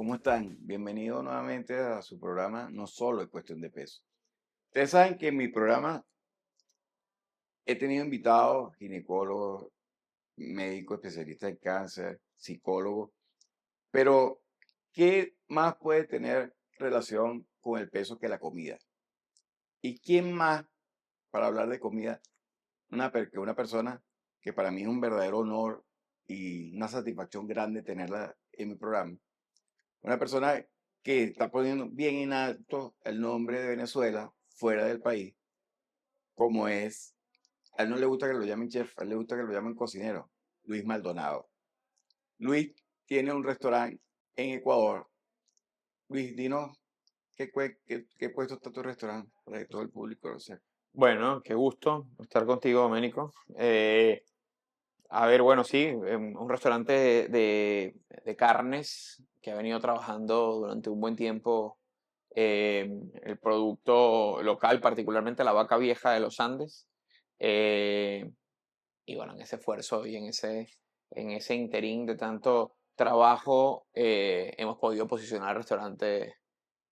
¿Cómo están? Bienvenidos nuevamente a su programa No Solo es Cuestión de Peso. Ustedes saben que en mi programa he tenido invitados, ginecólogos, médicos especialistas en cáncer, psicólogos, pero ¿qué más puede tener relación con el peso que la comida? ¿Y quién más, para hablar de comida, que una persona que para mí es un verdadero honor y una satisfacción grande tenerla en mi programa? Una persona que está poniendo bien en alto el nombre de Venezuela fuera del país, como es, a él no le gusta que lo llamen chef, a él le gusta que lo llamen cocinero, Luis Maldonado. Luis tiene un restaurante en Ecuador. Luis, dinos qué puesto está tu restaurante para que todo el público lo sepa. Bueno, qué gusto estar contigo, Doménico. A ver, bueno, sí, un restaurante de carnes que ha venido trabajando durante un buen tiempo el producto local, particularmente la vaca vieja de los Andes. Eh, y bueno, en ese esfuerzo y en ese interín de tanto trabajo, hemos podido posicionar el restaurante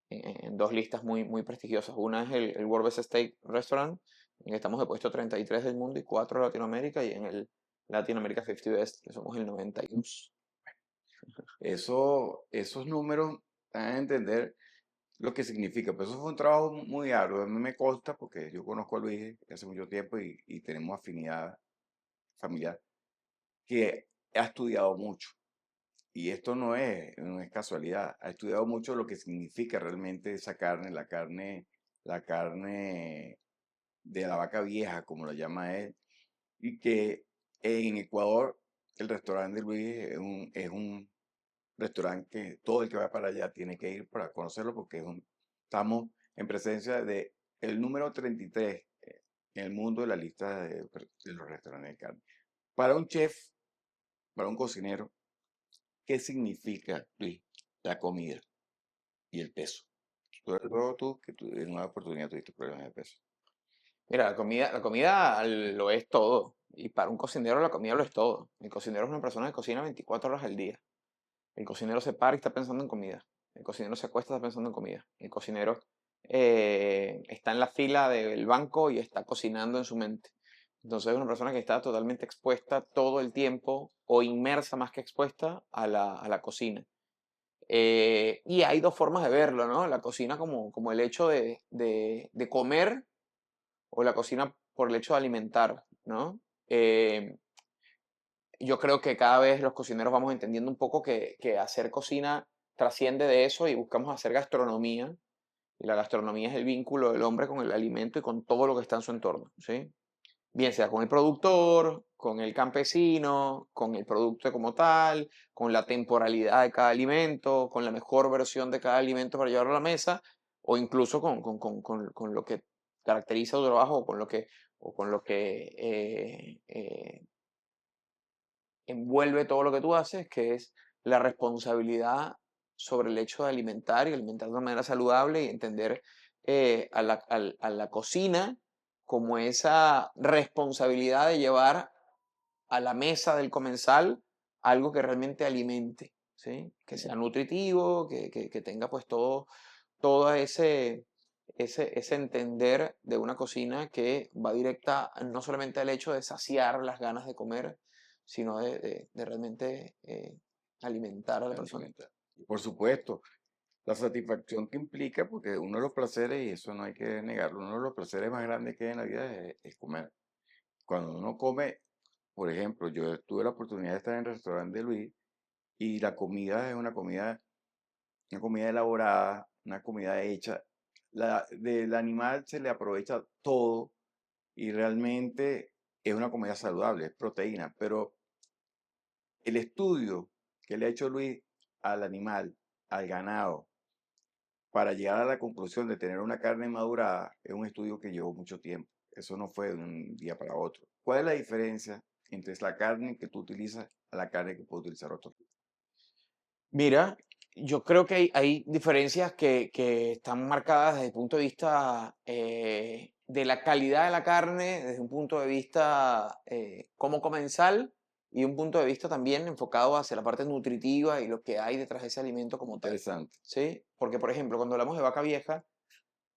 en dos listas muy prestigiosas. Una es el World Best Steak Restaurant, en el que estamos de puesto 33 del mundo y 4 de Latinoamérica, y en el Latinoamérica 50 Best, que somos el 92. Esos números dan a entender lo que significa. Pero eso fue un trabajo muy arduo. A mí me consta porque yo conozco a Luis hace mucho tiempo y tenemos afinidad familiar, que ha estudiado mucho. Y esto no es casualidad. Ha estudiado mucho lo que significa realmente esa carne, la carne de la vaca vieja, como lo llama él. Y que en Ecuador el restaurante de Luis es un restaurante que todo el que va para allá tiene que ir para conocerlo porque estamos en presencia de el número 33 en el mundo de la lista de los restaurantes de carne. Para un chef, para un cocinero, ¿qué significa, Luis, la comida y el peso? Luego tú, que tú en una oportunidad tuviste problemas de peso. Mira, la comida lo es todo. Y para un cocinero la comida lo es todo. El cocinero es una persona que cocina 24 horas al día. El cocinero se para y está pensando en comida. El cocinero se acuesta y está pensando en comida. El cocinero está en la fila del banco y está cocinando en su mente. Entonces es una persona que está totalmente expuesta todo el tiempo o inmersa más que expuesta a la cocina. Y hay dos formas de verlo, ¿no? La cocina como el hecho de comer o la cocina por el hecho de alimentar, ¿no? Eh, yo creo que cada vez los cocineros vamos entendiendo un poco que hacer cocina trasciende de eso y buscamos hacer gastronomía. Y la gastronomía es el vínculo del hombre con el alimento y con todo lo que está en su entorno, ¿sí? Bien sea con el productor, con el campesino, con el producto como tal, con la temporalidad de cada alimento, con la mejor versión de cada alimento para llevarlo a la mesa, o incluso con lo que caracteriza tu trabajo o con lo que envuelve todo lo que tú haces, que es la responsabilidad sobre el hecho de alimentar y alimentar de una manera saludable y entender a la cocina como esa responsabilidad de llevar a la mesa del comensal algo que realmente alimente, ¿sí? Que sea nutritivo, que tenga pues todo ese entender de una cocina que va directa no solamente al hecho de saciar las ganas de comer, sino de realmente alimentar a la persona. Alimentar. Y por supuesto, la satisfacción que implica, porque uno de los placeres, y eso no hay que negarlo, uno de los placeres más grandes que hay en la vida es comer. Cuando uno come, por ejemplo, yo tuve la oportunidad de estar en el restaurante de Luis y la comida es una comida elaborada, una comida hecha. Del animal se le aprovecha todo y realmente es una comida saludable, es proteína, pero el estudio que le ha hecho Luis al animal, al ganado, para llegar a la conclusión de tener una carne madurada, es un estudio que llevó mucho tiempo. Eso no fue de un día para otro. ¿Cuál es la diferencia entre la carne que tú utilizas a la carne que puede utilizar otro? Mira, yo creo que hay diferencias que están marcadas desde el punto de vista de la calidad de la carne, desde un punto de vista como comensal y un punto de vista también enfocado hacia la parte nutritiva y lo que hay detrás de ese alimento como tal, Interesante. ¿sí? Porque, por ejemplo, cuando hablamos de vaca vieja,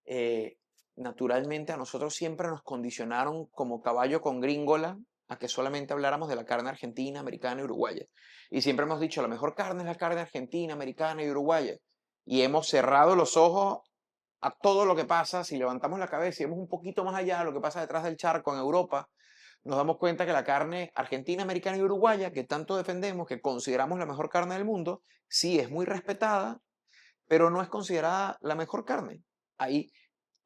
eh, naturalmente a nosotros siempre nos condicionaron como caballo con gringola a que solamente habláramos de la carne argentina, americana y uruguaya. Y siempre hemos dicho, la mejor carne es la carne argentina, americana y uruguaya. Y hemos cerrado los ojos a todo lo que pasa. Si levantamos la cabeza y vemos un poquito más allá de lo que pasa detrás del charco en Europa, nos damos cuenta que la carne argentina, americana y uruguaya, que tanto defendemos, que consideramos la mejor carne del mundo, sí es muy respetada, pero no es considerada la mejor carne. Hay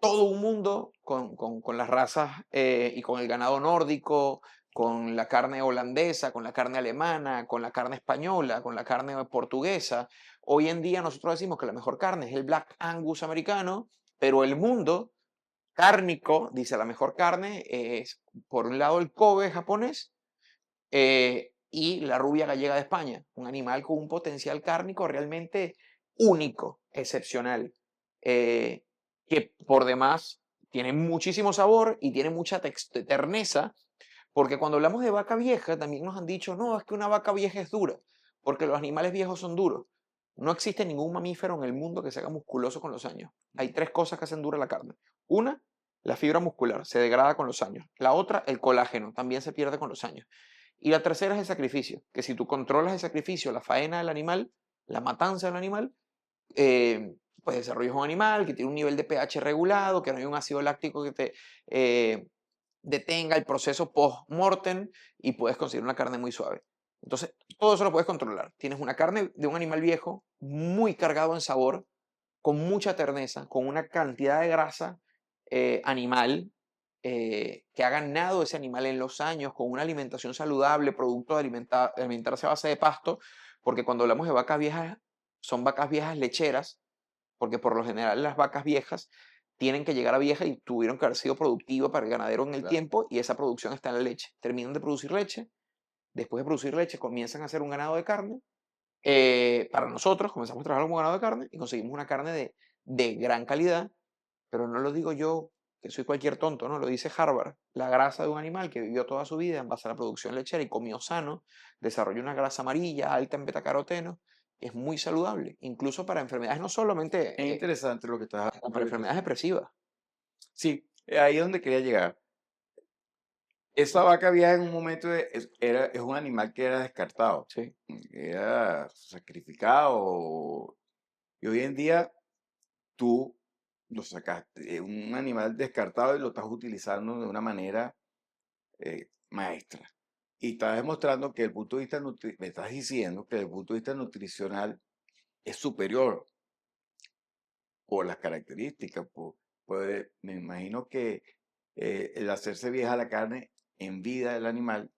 todo un mundo con las razas y con el ganado nórdico, con la carne holandesa, con la carne alemana, con la carne española, con la carne portuguesa. Hoy en día nosotros decimos que la mejor carne es el Black Angus americano, pero el mundo cárnico dice la mejor carne es, por un lado, el Kobe japonés y la rubia gallega de España, un animal con un potencial cárnico realmente único, excepcional, eh, que por demás tiene muchísimo sabor y tiene mucha terneza, porque cuando hablamos de vaca vieja también nos han dicho, no, es que una vaca vieja es dura, porque los animales viejos son duros. No existe ningún mamífero en el mundo que se haga musculoso con los años. Hay tres cosas que hacen dura la carne. Una, la fibra muscular, se degrada con los años. La otra, el colágeno, también se pierde con los años. Y la tercera es el sacrificio, que si tú controlas el sacrificio, la faena del animal, la matanza del animal, pues desarrollas un animal que tiene un nivel de pH regulado, que no hay un ácido láctico que te detenga el proceso post-mortem y puedes conseguir una carne muy suave. Entonces, todo eso lo puedes controlar. Tienes una carne de un animal viejo muy cargado en sabor, con mucha terneza, con una cantidad de grasa animal que ha ganado ese animal en los años, con una alimentación saludable, producto de alimentarse a base de pasto, porque cuando hablamos de vacas viejas, son vacas viejas lecheras, porque por lo general las vacas viejas tienen que llegar a vieja y tuvieron que haber sido productivas para el ganadero en el Claro. tiempo y esa producción está en la leche. Terminan de producir leche, después de producir leche comienzan a hacer un ganado de carne. Para nosotros comenzamos a trabajar como ganado de carne y conseguimos una carne de gran calidad, pero no lo digo yo, que soy cualquier tonto, ¿no? Lo dice Harvard. La grasa de un animal que vivió toda su vida en base a la producción lechera y comió sano, desarrolla una grasa amarilla alta en betacaroteno, es muy saludable, incluso para enfermedades no Es solamente interesante lo que estás, para enfermedades depresivas. Sí, ahí es donde quería llegar. Esa vaca vieja en un momento es un animal que era descartado, Sí. era sacrificado. Y hoy en día tú lo sacaste, un animal descartado y lo estás utilizando de una manera maestra. Y estás demostrando que el punto de vista, me estás diciendo que desde el punto de vista nutricional es superior por las características. Me imagino que el hacerse vieja la carne en vida del animal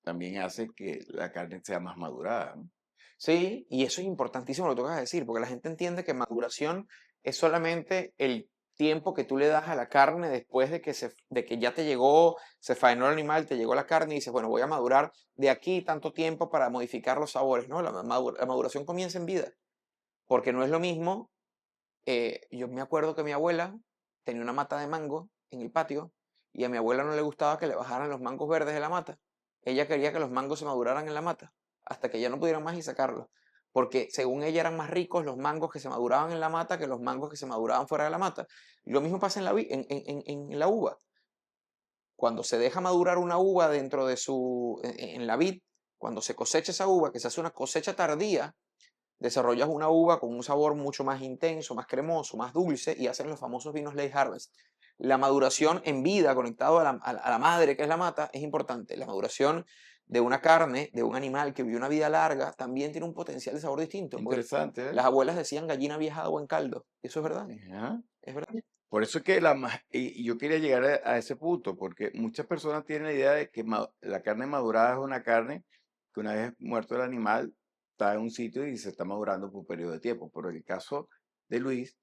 también hace que la carne sea más madurada, ¿no? Sí, y eso es importantísimo lo que tocas decir, porque la gente entiende que maduración es solamente el tiempo que tú le das a la carne después de que ya te llegó, se faenó el animal, te llegó la carne y dices, bueno, voy a madurar de aquí tanto tiempo para modificar los sabores, ¿no? La maduración comienza en vida, porque no es lo mismo. Yo me acuerdo que mi abuela tenía una mata de mango en el patio y a mi abuela no le gustaba que le bajaran los mangos verdes de la mata. Ella quería que los mangos se maduraran en la mata hasta que ya no pudieran más y sacarlos. Porque según ella eran más ricos los mangos que se maduraban en la mata que los mangos que se maduraban fuera de la mata. Y lo mismo pasa en la uva. Cuando se deja madurar una uva dentro de en la vid, cuando se cosecha esa uva, que se hace una cosecha tardía, desarrollas una uva con un sabor mucho más intenso, más cremoso, más dulce y hacen los famosos vinos late harvest. La maduración en vida, conectado a la madre que es la mata, es importante. La maduración de una carne, de un animal que vivió una vida larga, también tiene un potencial de sabor distinto, porque Interesante, ¿eh? las abuelas decían gallina vieja de buen caldo. Y eso es verdad, Ajá. es verdad. Por eso es que y yo quería llegar a ese punto, porque muchas personas tienen la idea de que la carne madurada es una carne que una vez muerto el animal está en un sitio y se está madurando por un periodo de tiempo. Pero en el caso de Luis,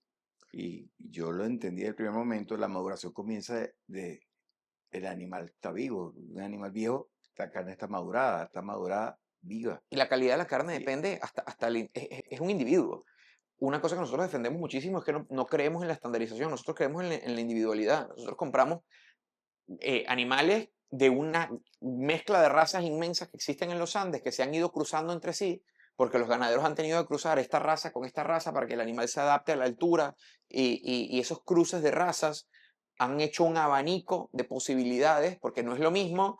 y yo lo entendí del primer momento, la maduración comienza el animal está vivo, un animal viejo, la carne está madurada, viva. Y la calidad de la carne Y depende hasta es un individuo. Una cosa que nosotros defendemos muchísimo es que no creemos en la estandarización, nosotros creemos en la individualidad. Nosotros compramos animales de una mezcla de razas inmensas que existen en los Andes, que se han ido cruzando entre sí, porque los ganaderos han tenido que cruzar esta raza con esta raza para que el animal se adapte a la altura, y esos cruces de razas han hecho un abanico de posibilidades, porque no es lo mismo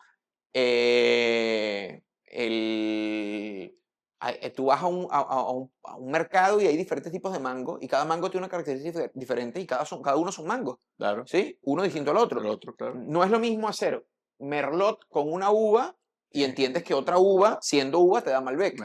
tú vas a un mercado y hay diferentes tipos de mango, y cada mango tiene una característica diferente, y cada uno son mangos, Claro. ¿sí? Uno distinto al El otro. otro, claro. No es lo mismo hacer merlot con una uva y entiendes que otra uva, siendo uva, te da Malbec.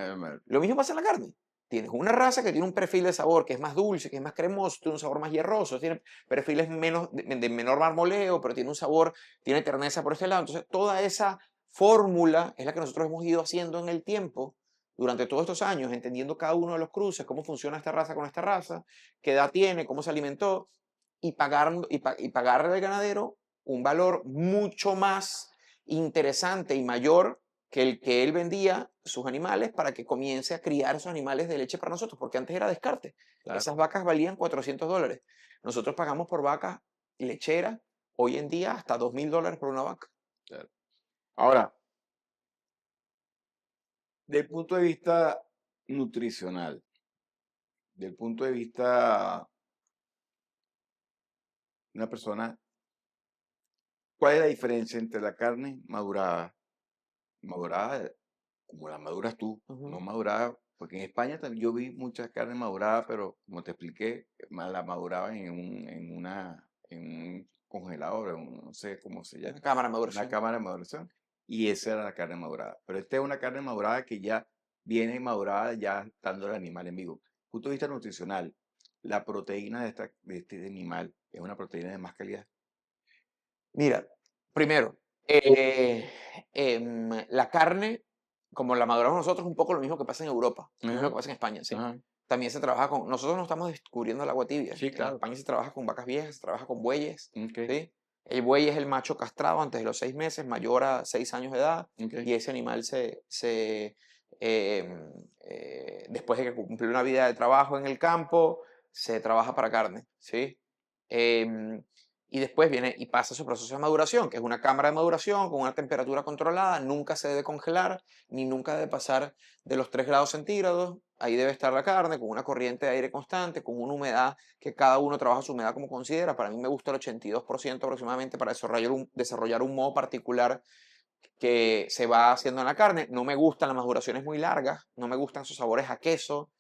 Lo mismo pasa en la carne. Tienes una raza que tiene un perfil de sabor que es más dulce, que es más cremoso, tiene un sabor más hierroso, tiene perfiles de menor marmoleo, pero tiene un sabor, tiene terneza por este lado. Entonces, toda esa fórmula es la que nosotros hemos ido haciendo en el tiempo durante todos estos años, entendiendo cada uno de los cruces, cómo funciona esta raza con esta raza, qué edad tiene, cómo se alimentó, y pagarle al ganadero un valor mucho más interesante y mayor que el que él vendía sus animales para que comience a criar esos animales de leche para nosotros, porque antes era descarte. Claro. Esas vacas valían $400. Nosotros pagamos por vacas lecheras hoy en día hasta $2.000 por una vaca. Claro. Ahora, del punto de vista nutricional, del punto de vista de una persona, ¿cuál es la diferencia entre la carne madurada como la maduras tú, no madurada? Porque en España también yo vi mucha carne madurada, pero como te expliqué, la maduraban en un congelador, no sé cómo se llama, Una cámara de una maduración. cámara de maduración, y esa era la carne madurada. Pero esta es una carne madurada que ya viene madurada ya estando el animal en vivo. Punto de vista nutricional, la proteína de este animal es una proteína de más calidad. Mira, primero, la carne, como la maduramos nosotros, es un poco lo mismo que pasa en Europa, lo mismo Ajá, que pasa en España, ¿sí? ajá. También se trabaja con, nosotros no estamos descubriendo el agua tibia. Sí, En claro. España se trabaja con vacas viejas, se trabaja con bueyes, Ok, ¿sí? El buey es el macho castrado antes de los 6 meses, mayor a 6 años de edad, ok. y ese animal después de que cumple una vida de trabajo en el campo, se trabaja para carne, ¿sí? Em, y después viene y pasa su proceso de maduración, que es una cámara de maduración con una temperatura controlada, nunca se debe congelar, ni nunca debe pasar de los 3 grados centígrados. Ahí debe estar la carne con una corriente de aire constante, con una humedad que cada uno trabaja su humedad como considera. Para mí me gusta el 82% aproximadamente para desarrollar un modo particular que se va haciendo en la carne. No me gustan las maduraciones muy largas, no me gustan sus sabores a queso.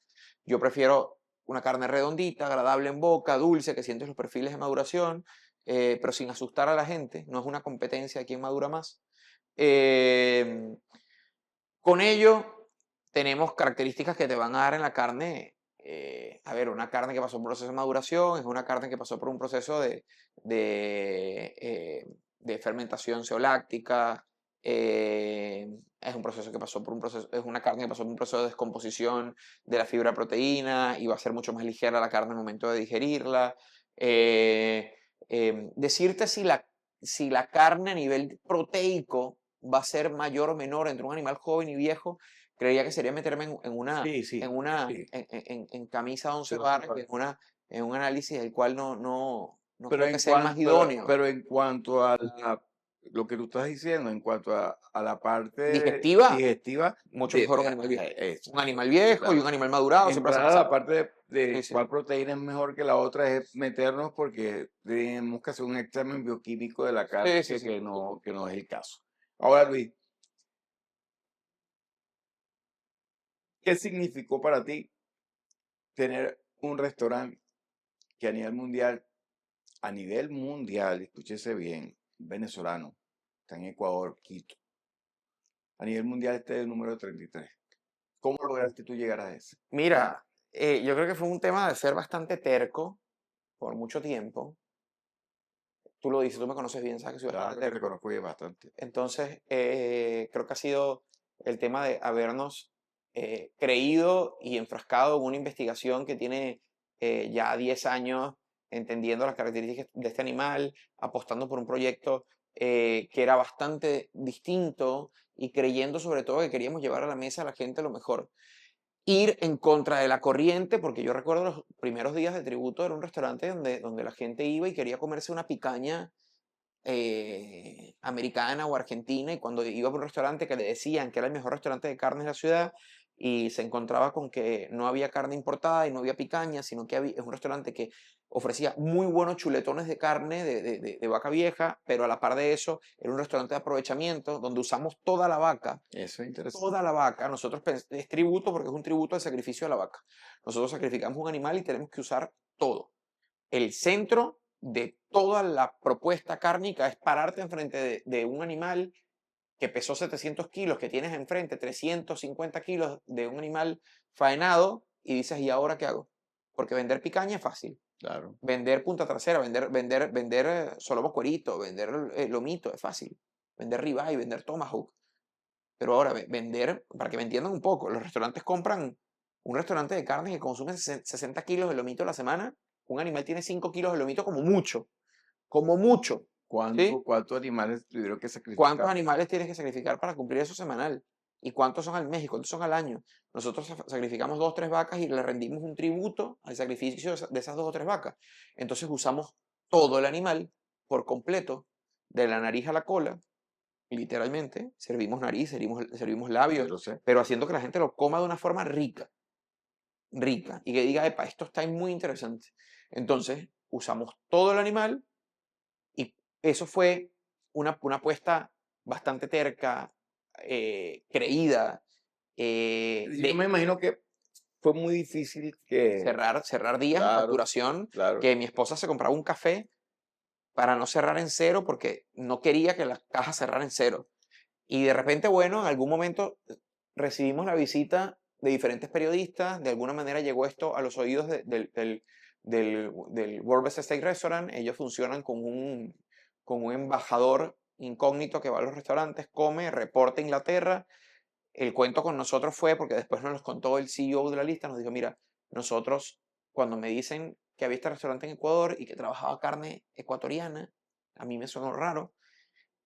Yo prefiero una carne redondita, agradable en boca, dulce, que sientes los perfiles de maduración, pero sin asustar a la gente. No es una competencia de quién madura más. Eh, con ello, tenemos características que te van a dar en la carne. A ver, una carne que pasó por un proceso de maduración es una carne que pasó por un proceso de fermentación ceoláctica. Es un proceso que pasó por un proceso, es una carne que pasó por un proceso de descomposición de la fibra proteína y va a ser mucho más ligera la carne al momento de digerirla. Decirte si la carne a nivel proteico va a ser mayor o menor entre un animal joven y viejo, creería que sería meterme Sí, sí, sí. en camisa de once Pero, varas, en un análisis del cual no pero creo que en sea el más cuanto, idóneo. pero en cuanto a lo que tú estás diciendo, en cuanto a la parte Digestiva, digestiva mucho mejor un animal viejo. eso, Un animal viejo y claro. un animal madurado siempre va a ser Entrar a más la sano. parte Sí, de sí. cuál proteína es mejor que la otra es meternos porque tenemos que hacer un examen bioquímico de la carne Sí, sí, sí. que no es el caso. Ahora, Luis, ¿qué significó para ti tener un restaurante que a nivel mundial, escúchese bien, venezolano, está en Ecuador, Quito, a nivel mundial este es el número 33? ¿Cómo lograste tú llegar a ese? Mira, yo creo que fue un tema de ser bastante terco por mucho tiempo. Tú lo dices, tú me conoces bien, sabes que soy bastante Claro que te terco. conozco ya bastante. Entonces, creo que ha sido el tema de habernos creído y enfrascado en una investigación que tiene ya 10 años, entendiendo las características de este animal, apostando por un proyecto que era bastante distinto y creyendo sobre todo que queríamos llevar a la mesa a la gente lo mejor. Ir en contra de la corriente, porque yo recuerdo los primeros días de tributo, era un restaurante donde la gente iba y quería comerse una picaña americana o argentina, y cuando iba a un restaurante que le decían que era el mejor restaurante de carnes de la ciudad, y se encontraba con que no había carne importada y no había picaña, sino que es un restaurante que ofrecía muy buenos chuletones de carne de vaca vieja, pero a la par de eso era un restaurante de aprovechamiento donde usamos Eso es interesante. toda la vaca. Nosotros es tributo porque es un tributo al sacrificio de la vaca. Nosotros sacrificamos un animal y tenemos que usar todo. El centro de toda la propuesta cárnica es pararte enfrente de un animal que pesó 700 kilos, que tienes enfrente 350 kilos de un animal faenado y dices, ¿y ahora qué hago? Porque vender picaña es fácil. Claro. Vender punta trasera, vender solomo cuerito, vender lomito es fácil. Vender ribeye, vender tomahawk. Pero ahora, vender, para que me entiendan un poco, los restaurantes compran un restaurante de carne que consume 60 kilos de lomito a la semana. Un animal tiene 5 kilos de lomito como mucho, ¿sí? ¿Cuántos animales tuvieron que ¿Cuántos sacrificar? animales tienes que sacrificar para cumplir eso semanal? ¿Y cuántos son al mes? ¿Y cuántos son al año? Nosotros sacrificamos 2 o 3 vacas y le rendimos un tributo al sacrificio de esas 2 o 3 vacas. Entonces usamos todo el animal por completo, de la nariz a la cola, literalmente. Servimos nariz, servimos Yo labios, lo sé. pero haciendo que la gente lo coma de una forma rica, rica, y que diga, epa, esto está muy interesante. Entonces usamos todo el animal y eso fue una apuesta bastante terca, creída, Yo me de imagino que fue muy difícil que, cerrar días en claro, facturación, claro, que mi esposa se compraba un café para no cerrar en cero porque no quería que las cajas cerraran en cero. Y de repente, bueno, en algún momento recibimos la visita de diferentes periodistas, de alguna manera llegó esto a los oídos del World Best Steak Restaurant. Ellos funcionan con un embajador incógnito que va a los restaurantes, come, reporta a Inglaterra. El cuento con nosotros fue, porque después nos los contó el CEO de la lista, nos dijo, mira, nosotros cuando me dicen que había este restaurante en Ecuador y que trabajaba carne ecuatoriana, a mí me sonó raro,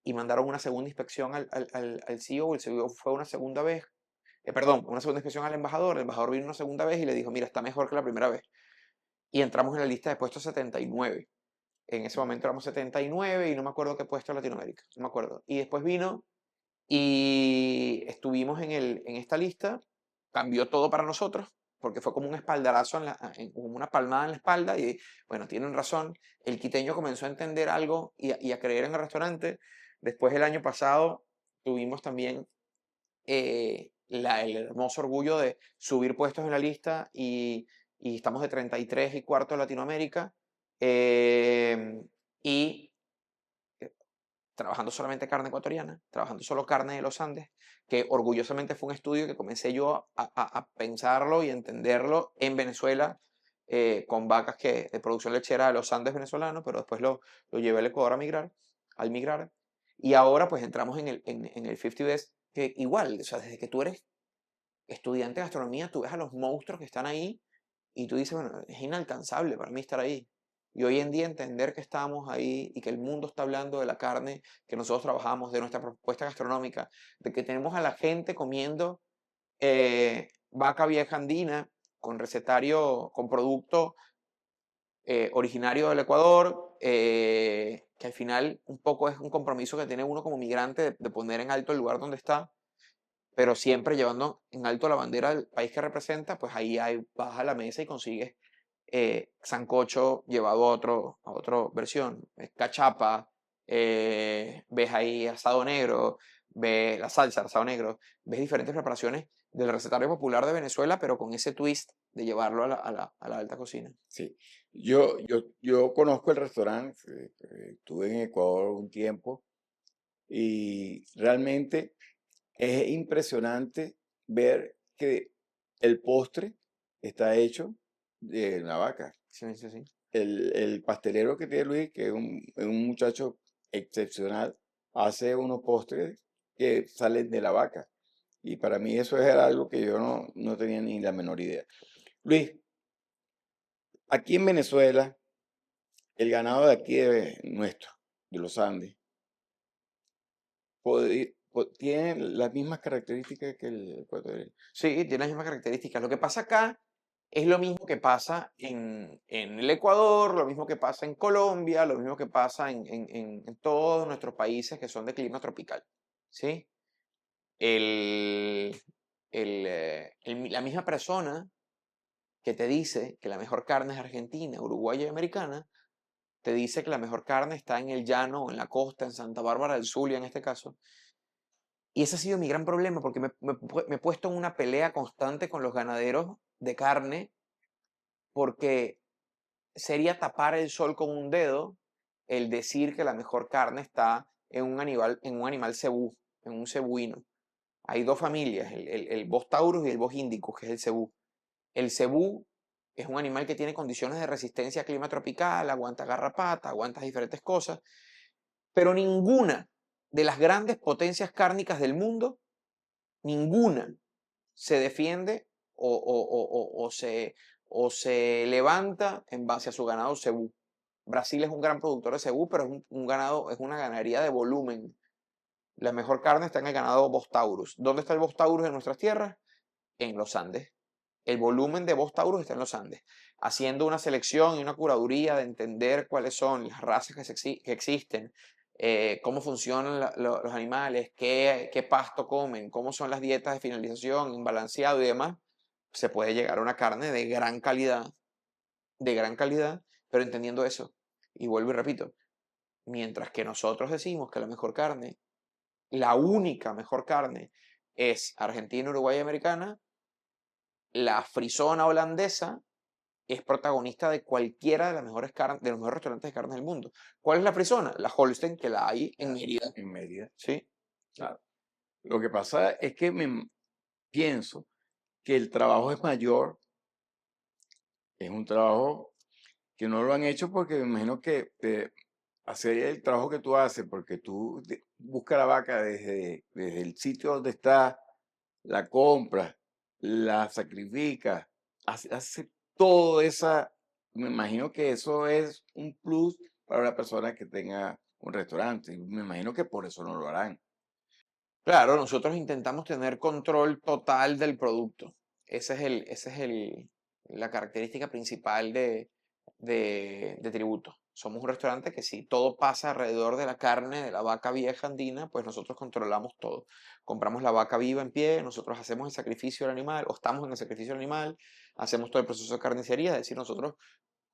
y mandaron una segunda inspección al CEO. El CEO fue una segunda vez, perdón, una segunda inspección al embajador. El embajador vino una segunda vez y le dijo, mira, está mejor que la primera vez. Y entramos en la lista de puestos 79. En ese momento éramos 79 y no me acuerdo qué puesto en Latinoamérica, no me acuerdo. Y después vino y estuvimos en esta lista, cambió todo para nosotros, porque fue como un espaldarazo, como una palmada en la espalda, y bueno, tienen razón, el quiteño comenzó a entender algo y a creer en el restaurante. Después el año pasado tuvimos también el hermoso orgullo de subir puestos en la lista y estamos de 33 y cuarto en Latinoamérica. Y trabajando solamente carne ecuatoriana, trabajando solo carne de los Andes, que orgullosamente fue un estudio que comencé yo a pensarlo y entenderlo en Venezuela, con vacas de producción lechera de los Andes venezolanos, pero después lo llevé al Ecuador al migrar, y ahora pues entramos en el 50 Best, que igual, o sea, desde que tú eres estudiante de gastronomía, tú ves a los monstruos que están ahí y tú dices, bueno, es inalcanzable para mí estar ahí. Y hoy en día entender que estamos ahí y que el mundo está hablando de la carne que nosotros trabajamos, de nuestra propuesta gastronómica, de que tenemos a la gente comiendo vaca vieja andina con recetario, con producto originario del Ecuador, que al final un poco es un compromiso que tiene uno como migrante de poner en alto el lugar donde está, pero siempre llevando en alto la bandera del país que representa. Pues ahí vas a la mesa y consigues sancocho llevado a otra versión, cachapa, ves ahí asado negro, ves la salsa, asado negro, ves diferentes preparaciones del recetario popular de Venezuela, pero con ese twist de llevarlo a la alta cocina. sí. Yo conozco el restaurante, estuve en Ecuador un tiempo y realmente es impresionante ver que el postre está hecho de la vaca. Sí, sí, sí. El pastelero que tiene Luis, que es un muchacho excepcional, hace unos postres que salen de la vaca. Y para mí eso era algo que yo no tenía ni la menor idea. Luis, aquí en Venezuela, el ganado de aquí nuestro, de los Andes, tiene las mismas características que el ecuatoriano. Sí, tiene las mismas características. Lo que pasa acá Es lo mismo que pasa en el Ecuador, lo mismo que pasa en Colombia, lo mismo que pasa en todos nuestros países que son de clima tropical, ¿sí? El, la misma persona que te dice que la mejor carne es argentina, uruguaya y americana, te dice que la mejor carne está en el llano, en la costa, en Santa Bárbara del Zulia en este caso. Y ese ha sido mi gran problema porque me he puesto en una pelea constante con los ganaderos de carne porque sería tapar el sol con un dedo el decir que la mejor carne está en un animal cebú, en un cebuino. Hay dos familias, el Bos taurus y el Bos indicus, que es el cebú. El cebú es un animal que tiene condiciones de resistencia a clima tropical, aguanta garrapata, aguanta diferentes cosas, pero ninguna de las grandes potencias cárnicas del mundo, ninguna se defiende o se levanta en base a su ganado cebú. Brasil es un gran productor de cebú, pero es un ganado, es una ganadería de volumen. La mejor carne está en el ganado Bos taurus. ¿Dónde está el Bos taurus en nuestras tierras? En los Andes. El volumen de Bos taurus está en los Andes. Haciendo una selección y una curaduría de entender cuáles son las razas que existen, cómo funcionan los animales, qué pasto comen, cómo son las dietas de finalización, en balanceado y demás, se puede llegar a una carne de gran calidad, pero entendiendo eso. Y vuelvo y repito, mientras que nosotros decimos que la mejor carne, la única mejor carne, es argentina, uruguaya y americana, la frisona holandesa es protagonista de cualquiera de las mejores de los mejores restaurantes de carne del mundo. ¿Cuál es la frisona? La Holstein, que la hay en Mérida. En Mérida. Sí. Claro. Lo que pasa es que pienso que el trabajo es mayor, es un trabajo que no lo han hecho porque me imagino que hacer el trabajo que tú haces, porque tú buscas la vaca desde el sitio donde está, la compras, la sacrificas, hace todo esa, me imagino que eso es un plus para una persona que tenga un restaurante. Y me imagino que por eso no lo harán. Claro, nosotros intentamos tener control total del producto. Ese es la característica principal de Tributo. Somos un restaurante que si todo pasa alrededor de la carne de la vaca vieja andina, pues nosotros controlamos todo. Compramos la vaca viva en pie, nosotros hacemos el sacrificio del animal, o estamos en el sacrificio del animal, hacemos todo el proceso de carnicería, es decir, nosotros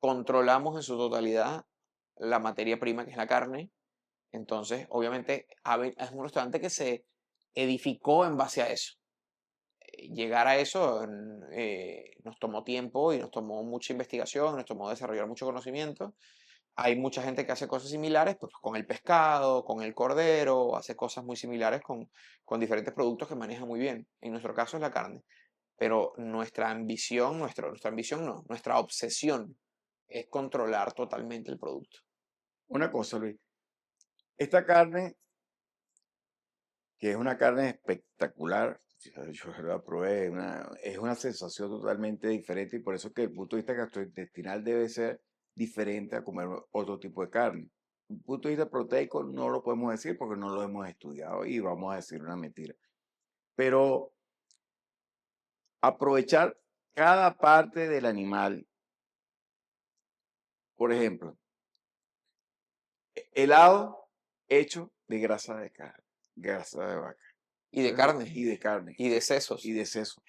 controlamos en su totalidad la materia prima que es la carne. Entonces, obviamente, es un restaurante que se edificó en base a eso. Llegar a eso nos tomó tiempo y nos tomó mucha investigación, nos tomó desarrollar mucho conocimiento. Hay mucha gente que hace cosas similares pues, con el pescado, con el cordero, hace cosas muy similares con diferentes productos que maneja muy bien. En nuestro caso es la carne. Pero nuestra ambición, nuestra ambición no, nuestra obsesión es controlar totalmente el producto. Una cosa, Luis, esta carne, que es una carne espectacular, yo la probé, es una sensación totalmente diferente y por eso que el punto de vista gastrointestinal debe ser diferente a comer otro tipo de carne. Un punto de vista proteico no lo podemos decir porque no lo hemos estudiado y vamos a decir una mentira. Pero aprovechar cada parte del animal, por ejemplo, helado hecho de grasa de vaca. Y de carne, Y de carne. y de sesos. Y de seso.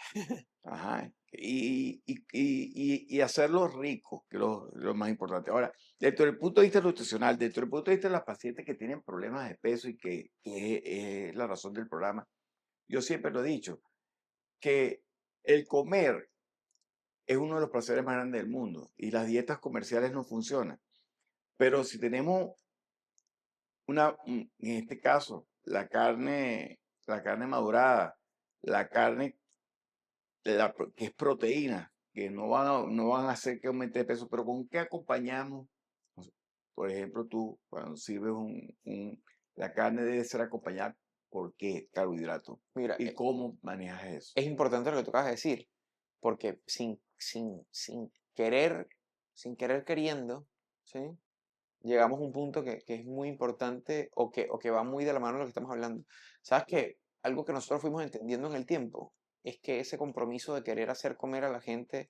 Ajá. Y hacerlo rico, que es lo más importante. Ahora, dentro del punto de vista nutricional, dentro del punto de vista de las pacientes que tienen problemas de peso y que es la razón del programa, yo siempre lo he dicho, que el comer es uno de los placeres más grandes del mundo y las dietas comerciales no funcionan. Pero si tenemos en este caso, la carne madurada, la carne que es proteína, que no van a hacer que aumente de peso, pero ¿con qué acompañamos? O sea, por ejemplo, tú cuando sirves la carne debe ser acompañada por qué carbohidratos Mira, y cómo manejas eso. es importante lo que tú acabas de decir, porque sin querer queriendo, ¿sí? Llegamos a un punto que es muy importante o que va muy de la mano de lo que estamos hablando. ¿Sabes qué? Algo que nosotros fuimos entendiendo en el tiempo es que ese compromiso de querer hacer comer a la gente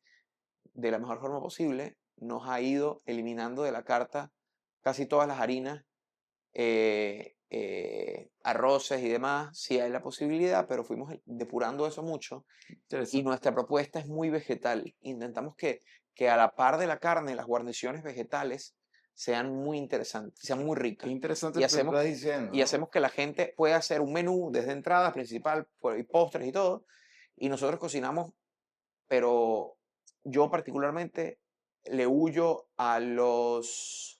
de la mejor forma posible, nos ha ido eliminando de la carta casi todas las harinas, arroces y demás, sí hay la posibilidad, pero fuimos depurando eso mucho y Interesante. nuestra propuesta es muy vegetal. Intentamos que a la par de la carne, las guarniciones vegetales sean muy interesantes, sean muy Qué ricas. interesante Y lo que hacemos, estás diciendo, y ¿no? hacemos que la gente pueda hacer un menú desde entrada principal y postres y todo. Y nosotros cocinamos, pero yo particularmente le huyo a las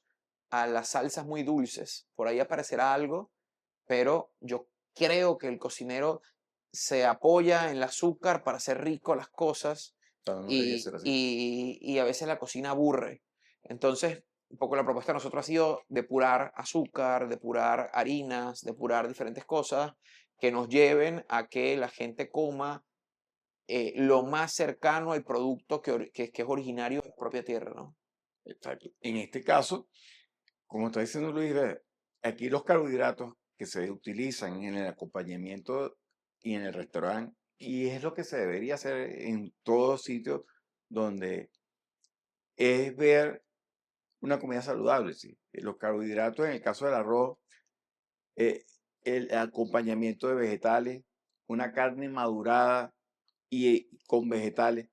salsas muy dulces. Por ahí aparecerá algo, pero yo creo que el cocinero se apoya en el azúcar para hacer rico las cosas No, no debería ser así. y a veces la cocina aburre. Entonces, un poco la propuesta de nosotros ha sido depurar azúcar, depurar harinas, depurar diferentes cosas que nos lleven a que la gente coma lo más cercano al producto que es originario de la propia tierra, ¿no? Exacto. En este caso, como está diciendo Luis, ve, aquí los carbohidratos que se utilizan en el acompañamiento y en el restaurante, y es lo que se debería hacer en todo sitio donde es ver una comida saludable, ¿sí? Los carbohidratos, en el caso del arroz, eh, el acompañamiento de vegetales, una carne madurada y con vegetales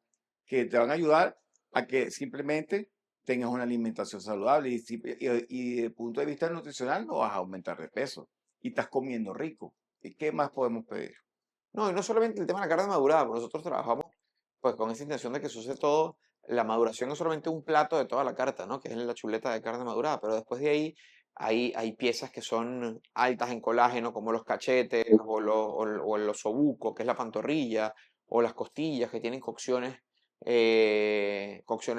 que te van a ayudar a que simplemente tengas una alimentación saludable y desde el punto de vista nutricional no vas a aumentar de peso y estás comiendo rico. ¿Y qué más podemos pedir? No, y no solamente el tema de la carne madurada, porque nosotros trabajamos pues con esa intención de que sucede todo, la maduración es solamente un plato de toda la carta, ¿no? Que es la chuleta de carne madurada, pero después de ahí hay piezas que son altas en colágeno, como los cachetes o el osobuco, que es la pantorrilla, o las costillas, que tienen cocciones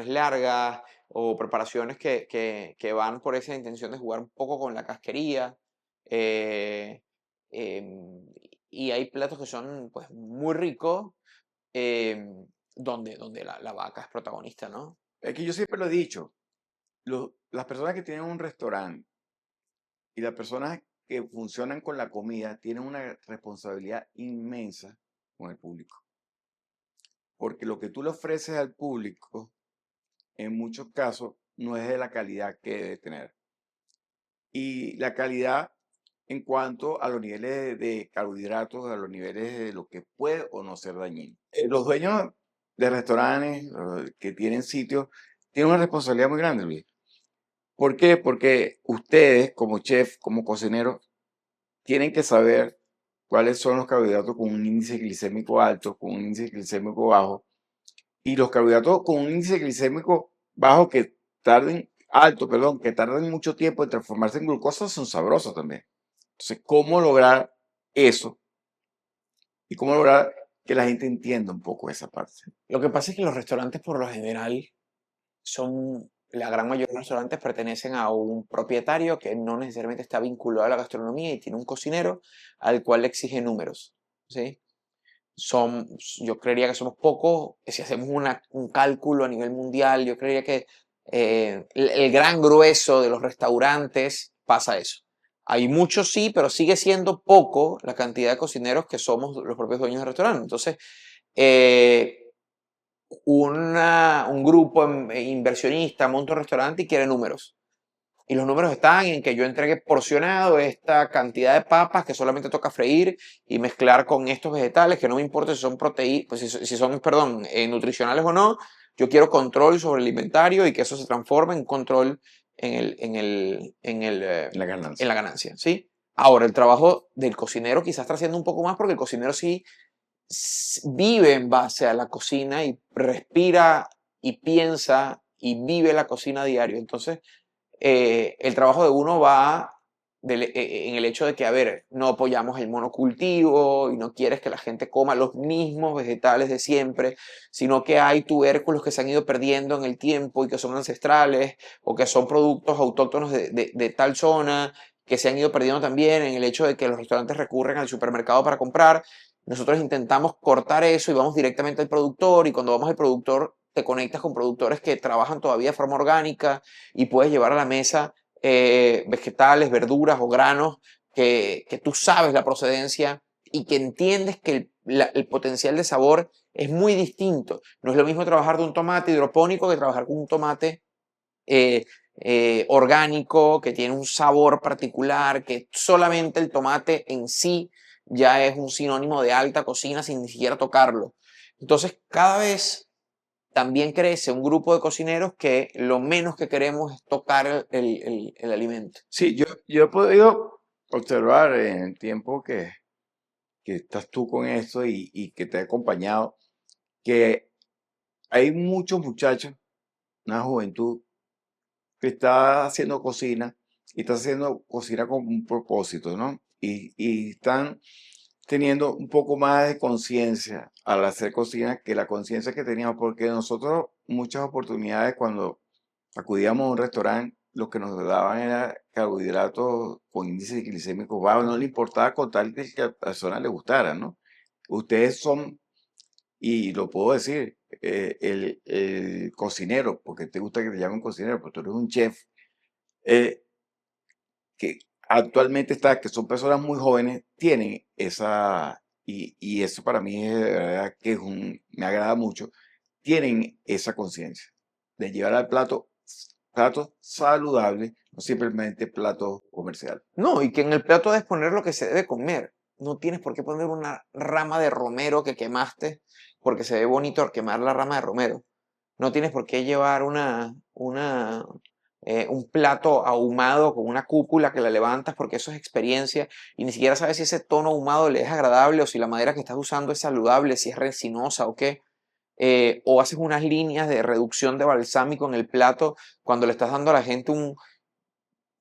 largas, o preparaciones que van por esa intención de jugar un poco con la casquería. eh, em, y hay platos que son pues muy ricos, donde la vaca es protagonista, ¿no? Es que yo siempre lo he dicho, las personas que tienen un restaurante y las personas que funcionan con la comida tienen una responsabilidad inmensa con el público. Porque lo que tú le ofreces al público, en muchos casos, no es de la calidad que debe tener. Y la calidad en cuanto a los niveles de carbohidratos, a los niveles de lo que puede o no ser dañino. Los dueños de restaurantes que tienen sitios tienen una responsabilidad muy grande, Luis. ¿Por qué? Porque ustedes, como chef, como cocineros, tienen que saber cuáles son los carbohidratos con un índice glicémico alto, con un índice glicémico bajo, y los carbohidratos con un índice glicémico bajo alto, perdón, que tarden mucho tiempo en transformarse en glucosa son sabrosos también. Entonces, ¿cómo lograr eso? Y cómo lograr que la gente entienda un poco esa parte. Lo que pasa es que los restaurantes por lo general la gran mayoría de los restaurantes pertenecen a un propietario que no necesariamente está vinculado a la gastronomía y tiene un cocinero al cual le exige números, ¿sí? Yo creería que somos pocos, si hacemos un cálculo a nivel mundial, yo creería que el gran grueso de los restaurantes pasa eso. Hay muchos sí, pero sigue siendo poco la cantidad de cocineros que somos los propios dueños del restaurante. Entonces, eh, un grupo inversionista monta un restaurante y quiere números. Y los números están en que yo entregue porcionado esta cantidad de papas que solamente toca freír y mezclar con estos vegetales, que no me importa si son pues si son, perdón, nutricionales o no. Yo quiero control sobre el inventario y que eso se transforme en control La en ganancia. la ganancia, ¿sí? Ahora, el trabajo del cocinero quizás está haciendo un poco más porque el cocinero sí vive en base a la cocina y respira y piensa y vive la cocina a diario. Entonces, el trabajo de uno va en el hecho de que, a ver, no apoyamos el monocultivo y no quieres que la gente coma los mismos vegetales de siempre, sino que hay tubérculos que se han ido perdiendo en el tiempo y que son ancestrales o que son productos autóctonos de tal zona que se han ido perdiendo también en el hecho de que los restaurantes recurren al supermercado para comprar. Nosotros intentamos cortar eso y vamos directamente al productor, y cuando vamos al productor te conectas con productores que trabajan todavía de forma orgánica y puedes llevar a la mesa vegetales, verduras o granos que tú sabes la procedencia y que entiendes que el potencial de sabor es muy distinto. No es lo mismo trabajar de un tomate hidropónico que trabajar con un tomate orgánico, que tiene un sabor particular, que solamente el tomate en sí ya es un sinónimo de alta cocina sin ni siquiera tocarlo. Entonces, cada vez también crece un grupo de cocineros que lo menos que queremos es tocar el alimento. Sí, yo he podido observar en el tiempo que estás tú con esto y que te he acompañado, que hay muchos muchachos, una juventud, que está haciendo cocina y está haciendo cocina con un propósito, ¿no? Y están teniendo un poco más de conciencia al hacer cocina que la conciencia que teníamos, porque nosotros muchas oportunidades cuando acudíamos a un restaurante, lo que nos daban era carbohidratos con índice glicémico bajo, no le importaba con tal de que a la persona le gustara, ¿no? Ustedes son, y lo puedo decir, el cocinero, porque te gusta que te llamen cocinero, porque tú eres un chef, eh, que actualmente está, que son personas muy jóvenes, tienen esa, y eso para mí es de verdad que me agrada mucho, tienen esa conciencia de llevar al platos saludables, no simplemente platos comerciales. No, y que en el plato debes poner lo que se debe comer. No tienes por qué poner una rama de romero que quemaste porque se ve bonito al quemar la rama de romero. No tienes por qué llevar un plato ahumado con una cúpula que la levantas porque eso es experiencia y ni siquiera sabes si ese tono ahumado le es agradable o si la madera que estás usando es saludable, si es resinosa o qué. O haces unas líneas de reducción de balsámico en el plato cuando le estás dando a la gente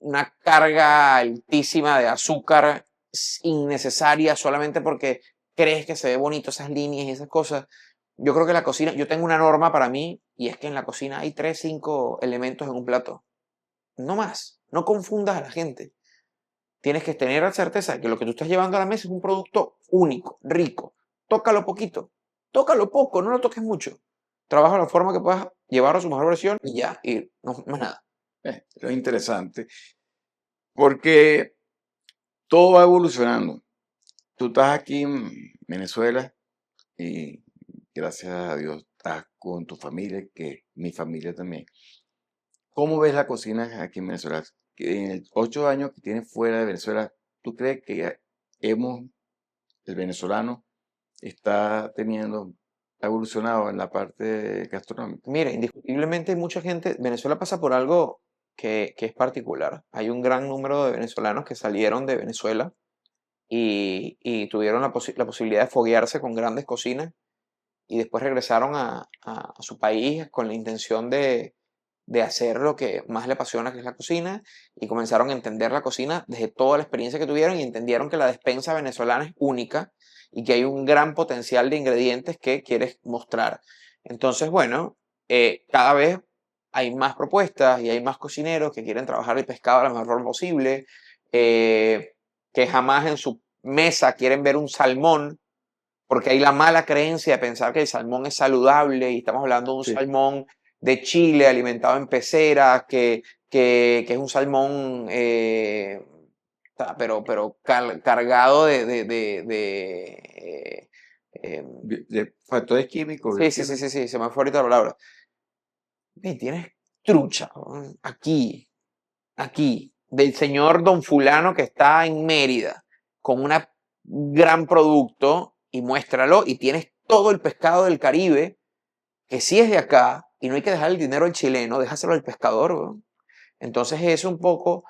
una carga altísima de azúcar innecesaria solamente porque crees que se ve bonito esas líneas y esas cosas. Yo creo que la cocina, yo tengo una norma para mí y es que en la cocina hay 3, 5 elementos en un plato. No más. No confundas a la gente. Tienes que tener la certeza de que lo que tú estás llevando a la mesa es un producto único, rico. Tócalo poquito. Tócalo poco, no lo toques mucho. Trabaja la forma que puedas llevarlo a su mejor versión y ya, y no más nada. Lo interesante, porque todo va evolucionando. Tú estás aquí en Venezuela y gracias a Dios estás con tu familia, que mi familia también. ¿Cómo ves la cocina aquí en Venezuela? Que en el 8 años que tienes fuera de Venezuela, ¿tú crees que ya el venezolano está teniendo, ha evolucionado en la parte gastronómica? Mira, indiscutiblemente hay mucha gente, Venezuela pasa por algo que es particular. Hay un gran número de venezolanos que salieron de Venezuela y tuvieron la posibilidad de foguearse con grandes cocinas y después regresaron a su país con la intención de hacer lo que más le apasiona, que es la cocina, y comenzaron a entender la cocina desde toda la experiencia que tuvieron y entendieron que la despensa venezolana es única y que hay un gran potencial de ingredientes que quieres mostrar. Entonces, bueno, cada vez hay más propuestas y hay más cocineros que quieren trabajar el pescado de la mejor forma posible, eh, que jamás en su mesa quieren ver un salmón porque hay la mala creencia de pensar que el salmón es saludable y estamos hablando de un Sí. salmón de Chile alimentado en peceras, que es un salmón, pero cargado De factores químicos, sí, sí, sí, ¿entiendes? sí, sí, se me fue ahorita la palabra. Ven, tienes trucha, weón, aquí, del señor Don Fulano que está en Mérida, con un gran producto y muéstralo y tienes todo el pescado del Caribe que sí es de acá y no hay que dejar el dinero al chileno, déjaselo al pescador, weón. Entonces eso un poco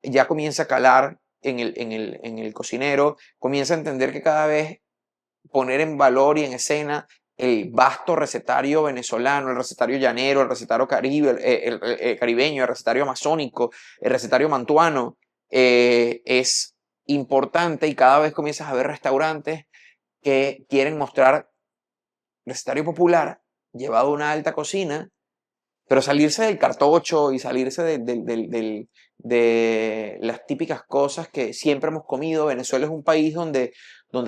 ya comienza a calar en el cocinero, comienza a entender que cada vez poner en valor y en escena el vasto recetario venezolano, el recetario llanero, el recetario caribe, el caribeño, el recetario amazónico, el recetario mantuano, es importante y cada vez comienzas a ver restaurantes que quieren mostrar recetario popular llevado a una alta cocina, pero salirse del cartocho y salirse de las típicas cosas que siempre hemos comido. Venezuela es un país donde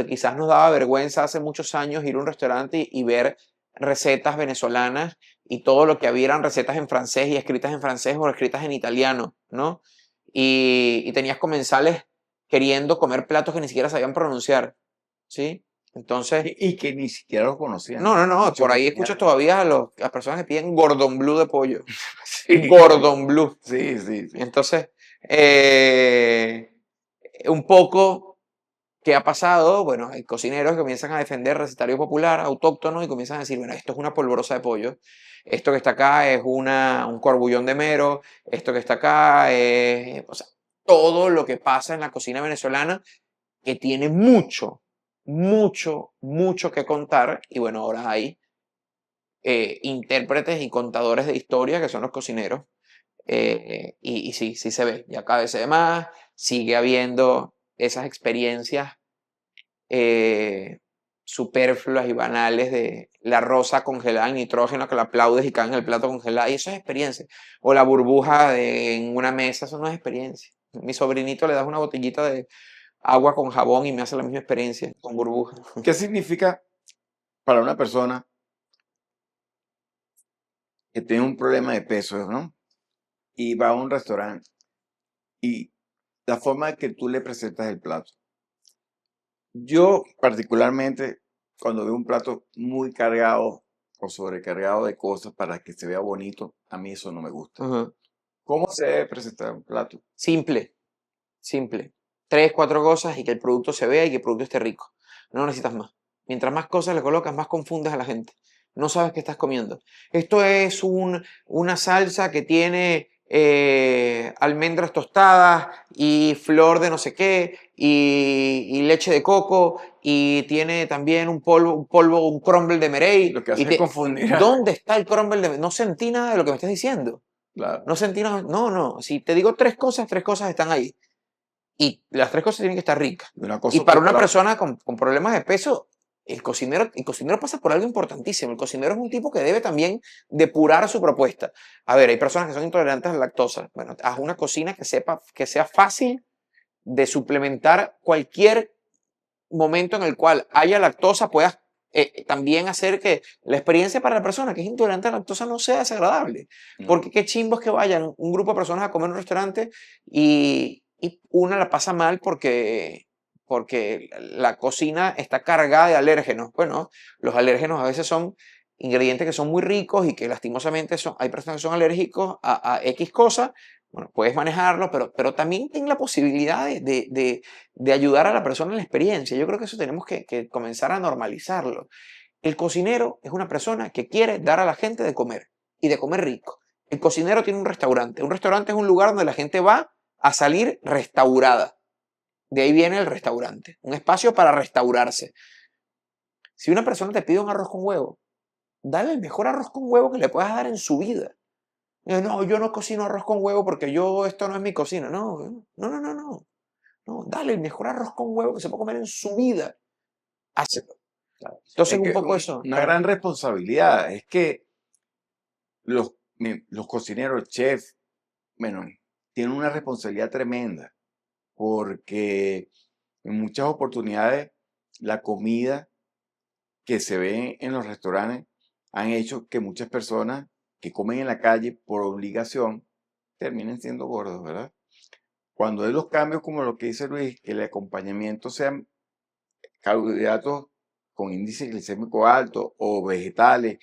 quizás nos daba vergüenza hace muchos años ir a un restaurante y ver recetas venezolanas y todo lo que había eran recetas en francés y escritas en francés o escritas en italiano, ¿no? Y tenías comensales queriendo comer platos que ni siquiera sabían pronunciar, ¿sí? Entonces, Y que ni siquiera los conocían. no, Muchos por ahí cocineros. escuchas todavía a las personas que piden Gordon Blue de pollo. Sí, Gordon Blue. sí, sí, sí. Entonces, un poco, ¿qué ha pasado? Bueno, hay cocineros que comienzan a defender recetario popular, autóctono, y comienzan a decir, bueno, esto es una polvorosa de pollo, esto que está acá es un corbullón de mero, esto que está acá es, o sea, todo lo que pasa en la cocina venezolana, que tiene mucho que contar, y bueno, ahora hay intérpretes y contadores de historia que son los cocineros, y sí, sí se ve, ya cada vez se ve más, sigue habiendo esas experiencias eh, superfluas y banales de la rosa congelada en nitrógeno que la aplaudes y cae en el plato congelado, y eso es experiencia. O la burbuja en una mesa, eso no es experiencia. Mi sobrinito le das una botellita de agua con jabón y me hace la misma experiencia con burbuja. ¿Qué significa para una persona que tiene un problema de peso, ¿no? Y va a un restaurante y la forma en que tú le presentas el plato? Yo particularmente, cuando veo un plato muy cargado o sobrecargado de cosas para que se vea bonito, a mí eso no me gusta. Ujú. ¿Cómo se debe presentar un plato? Simple, simple. Tres, cuatro cosas y que el producto se vea y que el producto esté rico. No necesitas más. Mientras más cosas le colocas, más confundes a la gente. No sabes qué estás comiendo. Esto es una salsa que tiene almendras tostadas y flor de no sé qué y leche de coco y tiene también un crumble de merey. Lo que hace es confundir. ¿Dónde está el crumble de merey? No sentí nada de lo que me estás diciendo. Claro. No sentí nada. No. Si te digo tres cosas están ahí. Y las tres cosas tienen que estar ricas. De una Y cosa para oculta una la otra. persona con problemas de peso, el cocinero pasa por algo importantísimo. El cocinero es un tipo que debe también depurar su propuesta. A ver, hay personas que son intolerantes a la lactosa. Bueno, haz una cocina que sea fácil de suplementar cualquier momento en el cual haya lactosa, puedas también hacer que la experiencia para la persona que es intolerante a la lactosa no sea desagradable. Porque qué chimbo es que vayan un grupo de personas a comer en un restaurante y una la pasa mal porque la cocina está cargada de alérgenos. Bueno, los alérgenos a veces son ingredientes que son muy ricos y que lastimosamente hay personas que son alérgicos a X cosas. Bueno, puedes manejarlo, pero también ten la posibilidad de ayudar a la persona en la experiencia. Yo creo que eso tenemos que comenzar a normalizarlo. El cocinero es una persona que quiere dar a la gente de comer y de comer rico. El cocinero tiene un restaurante. Un restaurante es un lugar donde la gente va a salir restaurada. De ahí viene el restaurante, un espacio para restaurarse. Si una persona te pide un arroz con huevo, dale el mejor arroz con huevo que le puedas dar en su vida. No, yo no cocino arroz con huevo porque esto no es mi cocina. No. No, dale el mejor arroz con huevo que se puede comer en su vida. Hácelo. Claro. Entonces, Es un que poco eso. una gran responsabilidad es que los cocineros, chefs, bueno, tienen una responsabilidad tremenda porque en muchas oportunidades la comida que se ve en los restaurantes han hecho que muchas personas que comen en la calle por obligación terminen siendo gordos, ¿verdad? Cuando hay los cambios como lo que dice Luis, que el acompañamiento sean carbohidratos con índice glicémico alto o vegetales,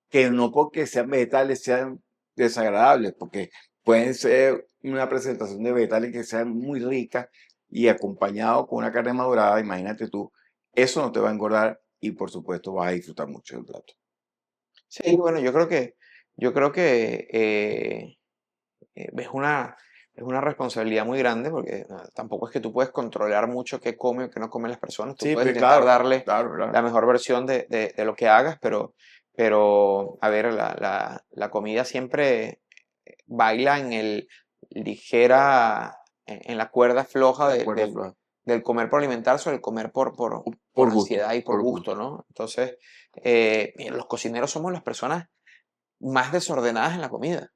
que no porque sean vegetales sean desagradables, porque pueden ser una presentación de vegetales que sean muy ricas y acompañado con una carne madurada, imagínate tú, eso no te va a engordar y por supuesto vas a disfrutar mucho del plato. Sí, bueno, yo creo que es una responsabilidad muy grande porque tampoco es que tú puedes controlar mucho qué come o qué no comen las personas. Tú Sí, puedes pues intentar claro, darle claro, claro. la mejor versión de lo que hagas, pero a ver, la comida siempre baila en la cuerda floja La cuerda floja. del comer por alimentarse o del comer por Por gusto, ansiedad y por por gusto. gusto, ¿no? Entonces, los cocineros somos las personas más desordenadas en la comida,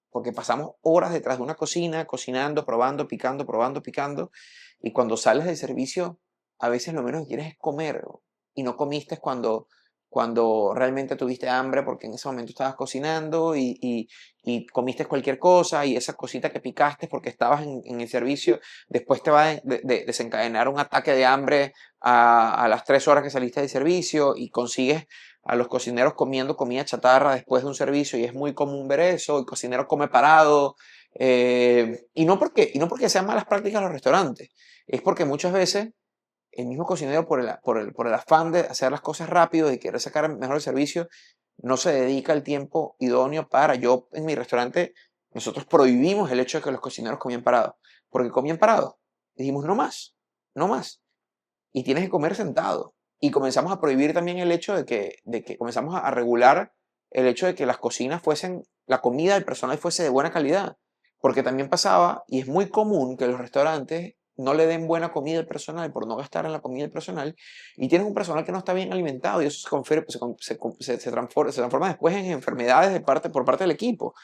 porque pasamos horas detrás de una cocina, cocinando, probando, picando, probando, picando, y cuando sales del servicio, a veces lo menos que quieres es comer, y no comiste cuando cuando realmente tuviste hambre porque en ese momento estabas cocinando y comiste cualquier cosa y esa cosita que picaste porque estabas en el servicio, después te va a desencadenar un ataque de hambre a las 3 horas que saliste del servicio y consigues a los cocineros comiendo comida chatarra después de un servicio y es muy común ver eso, el cocinero come parado, y no porque sean malas prácticas los restaurantes, es porque muchas veces el mismo cocinero por el afán de hacer las cosas rápido y querer sacar mejor el servicio, no se dedica el tiempo idóneo para. Yo en mi restaurante, nosotros prohibimos el hecho de que los cocineros comían parados, porque comían parados. Dijimos, no más, no más. Y tienes que comer sentado. Y comenzamos a prohibir también el hecho de que comenzamos a regular el hecho de que las cocinas fuesen, la comida del personal fuese de buena calidad. Porque también pasaba, y es muy común que los restaurantes no le den buena comida al personal por no gastar en la comida del personal, y tienes un personal que no está bien alimentado, y eso se transforma después en enfermedades por parte del equipo.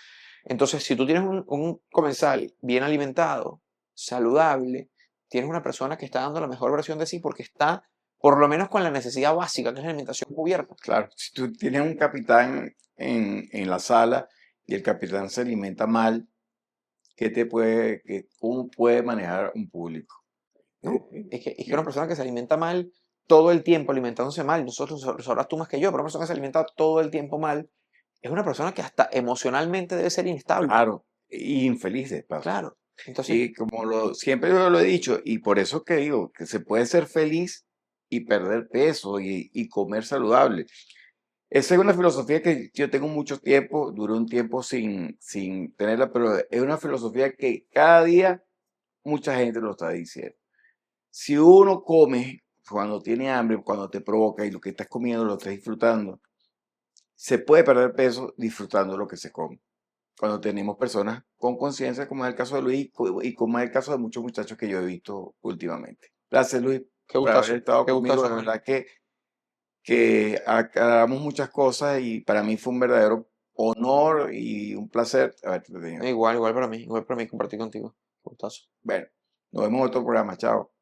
Entonces, si tú tienes un comensal bien alimentado, saludable, tienes una persona que está dando la mejor versión de sí porque está por lo menos con la necesidad básica, que es la alimentación cubierta. Claro, si tú tienes un capitán en la sala y el capitán se alimenta mal, ¿cómo puede manejar un público? ¿No? Es que una persona que se alimenta mal todo el tiempo, alimentándose mal, nosotros lo sabrás tú más que yo, pero una persona que se alimenta todo el tiempo mal es una persona que hasta emocionalmente debe ser inestable. Claro, y infeliz de paso. Claro. Entonces, Y como siempre yo lo he dicho, y por eso que digo, que se puede ser feliz y perder peso y comer saludable. Esa es una filosofía que yo tengo mucho tiempo, duré un tiempo sin tenerla, pero es una filosofía que cada día mucha gente lo está diciendo. Si uno come cuando tiene hambre, cuando te provoca y lo que estás comiendo lo estás disfrutando, se puede perder peso disfrutando lo que se come. Cuando tenemos personas con conciencia, como es el caso de Luis y como es el caso de muchos muchachos que yo he visto últimamente. Gracias, Luis, qué por haber gustazo, estado qué conmigo. gustazo, De hermano. verdad que aclaramos muchas cosas y para mí fue un verdadero honor y un placer haberte tenido aquí. Igual para mí compartir contigo. Qué gustazo. Bueno, nos vemos en otro programa. Chao.